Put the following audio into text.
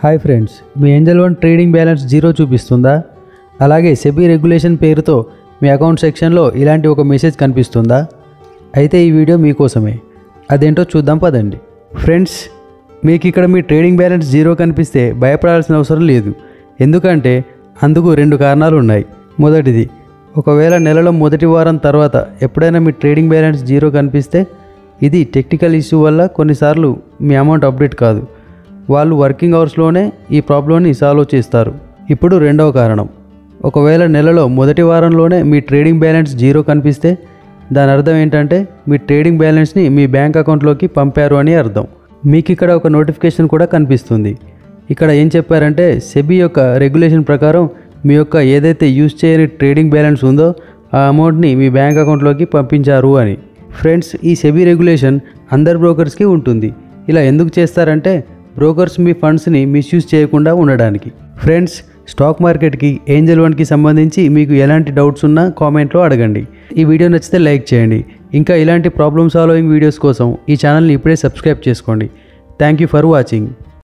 Hi friends, మీ Angel One trading balance zero చూపిస్తుందా? అలాగే సెబీ రెగ్యులేషన్ పేరుతో మీ అకౌంట్ సెక్షన్లో ఇలాంటి ఒక మెసేజ్ కనిపిస్తుందా? అయితే ఈ వీడియో మీకోసమే. అదేంటో చూద్దాం పదండి. ఫ్రెండ్స్, మీకు ఇక్కడ మీ ట్రేడింగ్ బ్యాలెన్స్ జీరో కనిపిస్తే భయపడాల్సిన అవసరం లేదు. ఎందుకంటే అందుకు రెండు కారణాలు ఉన్నాయి. మొదటిది, ఒకవేళ నెలలో మొదటి వారం తర్వాత ఎప్పుడైనా మీ ట్రేడింగ్ బ్యాలెన్స్ జీరో కనిపిస్తే ఇది టెక్నికల్ ఇష్యూ వల్ల కొన్నిసార్లు మీ అమౌంట్ అప్డేట్ కాదు. వాళ్ళు వర్కింగ్ అవర్స్లోనే ఈ ప్రాబ్లమ్ని సాల్వ్ చేస్తారు. ఇప్పుడు రెండవ కారణం, ఒకవేళ నెలలో మొదటి వారంలోనే మీ ట్రేడింగ్ బ్యాలెన్స్ జీరో కనిపిస్తే దాని అర్థం ఏంటంటే మీ ట్రేడింగ్ బ్యాలెన్స్ని మీ బ్యాంక్ అకౌంట్లోకి పంపారు అని అర్థం. మీకు ఇక్కడ ఒక నోటిఫికేషన్ కూడా కనిపిస్తుంది. ఇక్కడ ఏం చెప్పారంటే సెబీ యొక్క రెగ్యులేషన్ ప్రకారం మీ యొక్క ఏదైతే యూజ్ చేయని ట్రేడింగ్ బ్యాలెన్స్ ఉందో ఆ అమౌంట్ని మీ బ్యాంక్ అకౌంట్లోకి పంపించారు అని. ఫ్రెండ్స్, ఈ సెబీ రెగ్యులేషన్ అందరు బ్రోకర్స్కి ఉంటుంది. ఇలా ఎందుకు చేస్తారంటే బ్రోకర్స్ మీ ఫండ్స్ని మిస్యూజ్ చేయకుండా ఉండడానికి. ఫ్రెండ్స్, స్టాక్ మార్కెట్కి ఏంజల్ వన్కి సంబంధించి మీకు ఎలాంటి డౌట్స్ ఉన్నా కామెంట్లో అడగండి. ఈ వీడియో నచ్చితే లైక్ చేయండి. ఇంకా ఇలాంటి ప్రాబ్లమ్ సాల్వింగ్ వీడియోస్ కోసం ఈ ఛానల్ని ఇప్పుడే సబ్స్క్రైబ్ చేసుకోండి. Thank you for watching.